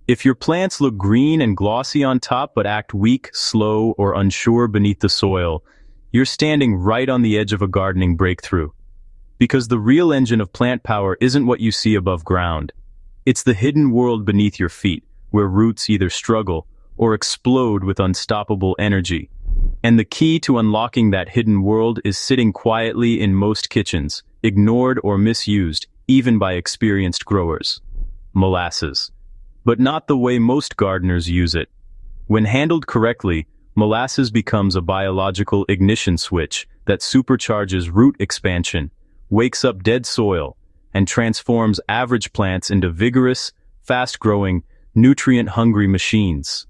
If your plants look green and glossy on top but act weak, slow, or unsure beneath the soil, you're standing right on the edge of a gardening breakthrough. Because the real engine of plant power isn't what you see above ground. It's the hidden world beneath your feet, where roots either struggle or explode with unstoppable energy. And the key to unlocking that hidden world is sitting quietly in most kitchens, ignored or misused, even by experienced growers. Molasses. But not the way most gardeners use it. When handled correctly, molasses becomes a biological ignition switch that supercharges root expansion, wakes up dead soil, and transforms average plants into vigorous, fast-growing, nutrient-hungry machines.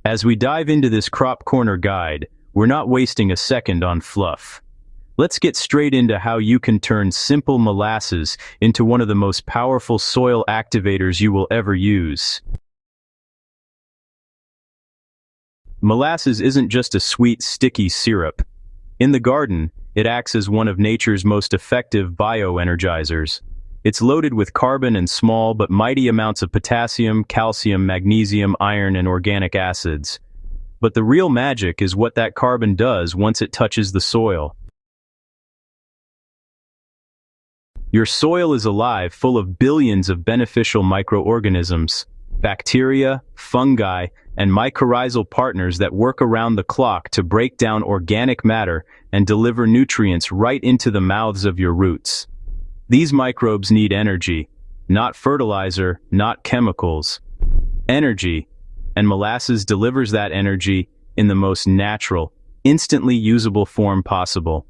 As we dive into this crop corner guide, we're not wasting a second on fluff. Let's get straight into how you can turn simple molasses into one of the most powerful soil activators you will ever use. Molasses isn't just a sweet, sticky syrup. In the garden, it acts as one of nature's most effective bioenergizers. It's loaded with carbon and small but mighty amounts of potassium, calcium, magnesium, iron, and organic acids. But the real magic is what that carbon does once it touches the soil. Your soil is alive, full of billions of beneficial microorganisms, bacteria, fungi, and mycorrhizal partners that work around the clock to break down organic matter and deliver nutrients right into the mouths of your roots. These microbes need energy, not fertilizer, not chemicals. Energy, and molasses delivers that energy in the most natural, instantly usable form possible.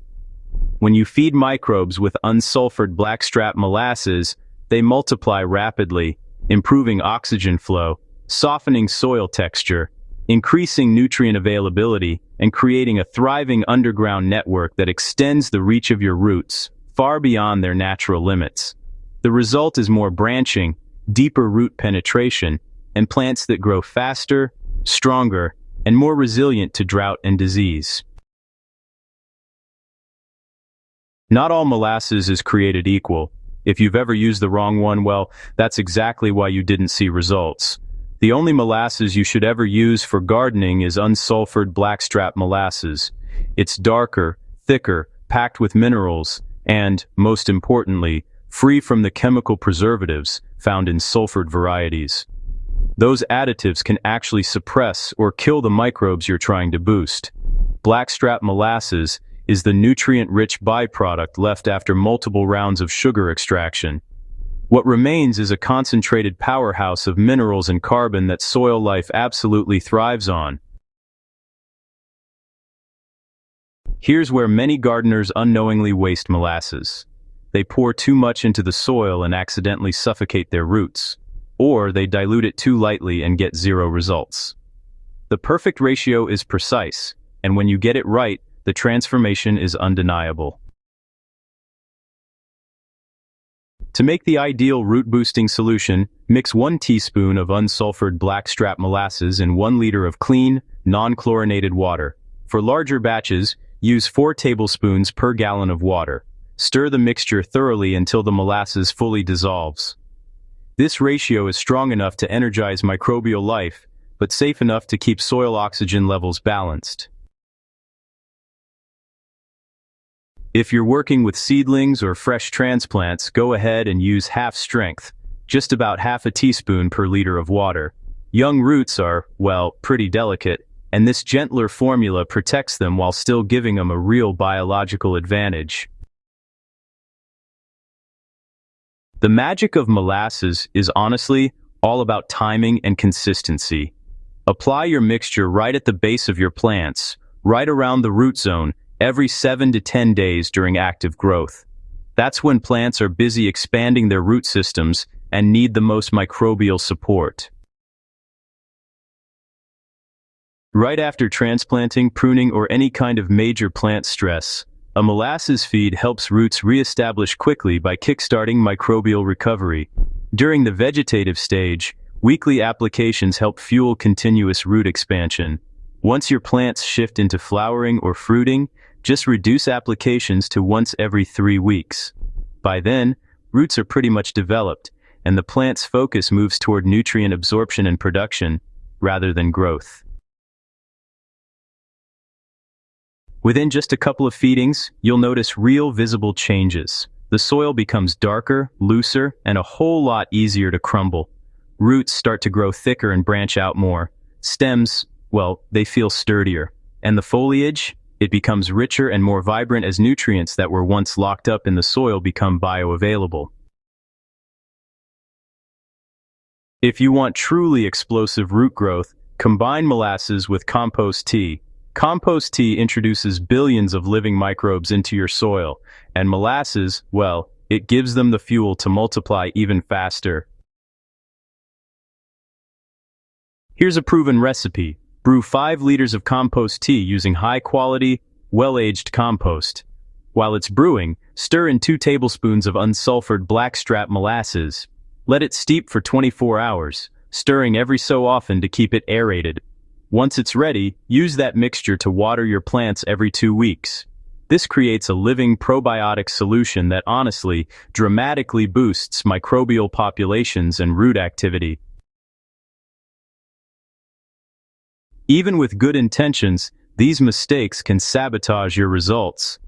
When you feed microbes with unsulfured blackstrap molasses, they multiply rapidly, improving oxygen flow, softening soil texture, increasing nutrient availability, and creating a thriving underground network that extends the reach of your roots far beyond their natural limits. The result is more branching, deeper root penetration, and plants that grow faster, stronger, and more resilient to drought and disease. Not all molasses is created equal. If you've ever used the wrong one, well, that's exactly why you didn't see results. The only molasses you should ever use for gardening is unsulfured blackstrap molasses. It's darker, thicker, packed with minerals, and, most importantly, free from the chemical preservatives found in sulfured varieties. Those additives can actually suppress or kill the microbes you're trying to boost. Blackstrap molasses is the nutrient-rich byproduct left after multiple rounds of sugar extraction. What remains is a concentrated powerhouse of minerals and carbon that soil life absolutely thrives on. Here's where many gardeners unknowingly waste molasses. They pour too much into the soil and accidentally suffocate their roots, or they dilute it too lightly and get zero results. The perfect ratio is precise, and when you get it right, the transformation is undeniable. To make the ideal root-boosting solution, mix 1 teaspoon of unsulfured blackstrap molasses in 1 liter of clean, non-chlorinated water. For larger batches, use 4 tablespoons per gallon of water. Stir the mixture thoroughly until the molasses fully dissolves. This ratio is strong enough to energize microbial life, but safe enough to keep soil oxygen levels balanced. If you're working with seedlings or fresh transplants, go ahead and use half strength, just about half a teaspoon per liter of water. Young roots are, well, pretty delicate, and this gentler formula protects them while still giving them a real biological advantage. The magic of molasses is honestly all about timing and consistency. Apply your mixture right at the base of your plants, right around the root zone, every 7 to 10 days during active growth. That's when plants are busy expanding their root systems and need the most microbial support. Right after transplanting, pruning, or any kind of major plant stress, a molasses feed helps roots re-establish quickly by kickstarting microbial recovery. During the vegetative stage, weekly applications help fuel continuous root expansion. Once your plants shift into flowering or fruiting, just reduce applications to once every 3 weeks. By then, roots are pretty much developed, and the plant's focus moves toward nutrient absorption and production, rather than growth. Within just a couple of feedings, you'll notice real visible changes. The soil becomes darker, looser, and a whole lot easier to crumble. Roots start to grow thicker and branch out more. Stems, well, they feel sturdier. And the foliage? It becomes richer and more vibrant as nutrients that were once locked up in the soil become bioavailable. If you want truly explosive root growth, combine molasses with compost tea. Compost tea introduces billions of living microbes into your soil, and molasses, well, it gives them the fuel to multiply even faster. Here's a proven recipe. Brew 5 liters of compost tea using high-quality, well-aged compost. While it's brewing, stir in 2 tablespoons of unsulfured blackstrap molasses. Let it steep for 24 hours, stirring every so often to keep it aerated. Once it's ready, use that mixture to water your plants every 2 weeks. This creates a living probiotic solution that honestly, dramatically boosts microbial populations and root activity. Even with good intentions, these mistakes can sabotage your results.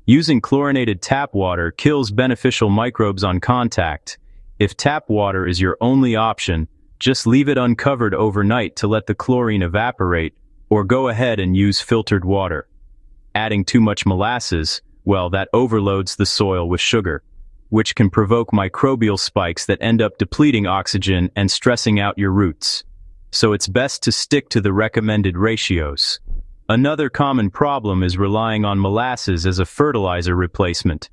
Using chlorinated tap water kills beneficial microbes on contact. If tap water is your only option, just leave it uncovered overnight to let the chlorine evaporate, or go ahead and use filtered water. Adding too much molasses, well, that overloads the soil with sugar, which can provoke microbial spikes that end up depleting oxygen and stressing out your roots. So it's best to stick to the recommended ratios. Another common problem is relying on molasses as a fertilizer replacement.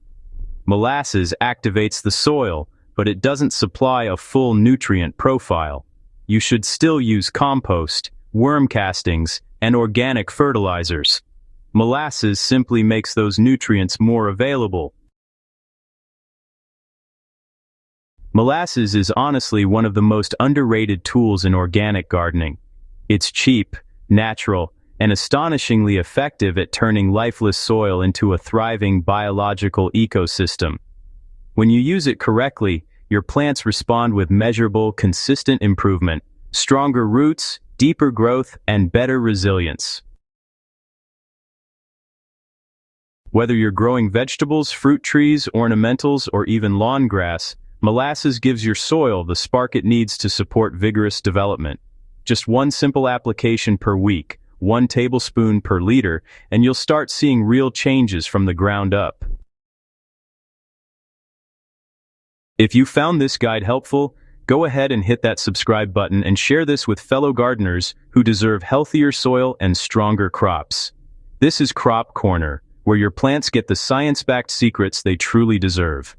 Molasses activates the soil, but it doesn't supply a full nutrient profile. You should still use compost, worm castings, and organic fertilizers. Molasses simply makes those nutrients more available. Molasses is honestly one of the most underrated tools in organic gardening. It's cheap, natural, and astonishingly effective at turning lifeless soil into a thriving biological ecosystem. When you use it correctly, your plants respond with measurable, consistent improvement, stronger roots, deeper growth, and better resilience. Whether you're growing vegetables, fruit trees, ornamentals, or even lawn grass, molasses gives your soil the spark it needs to support vigorous development. Just 1 simple application per week, 1 tablespoon per liter, and you'll start seeing real changes from the ground up. If you found this guide helpful, go ahead and hit that subscribe button and share this with fellow gardeners who deserve healthier soil and stronger crops. This is Crop Corner, where your plants get the science-backed secrets they truly deserve.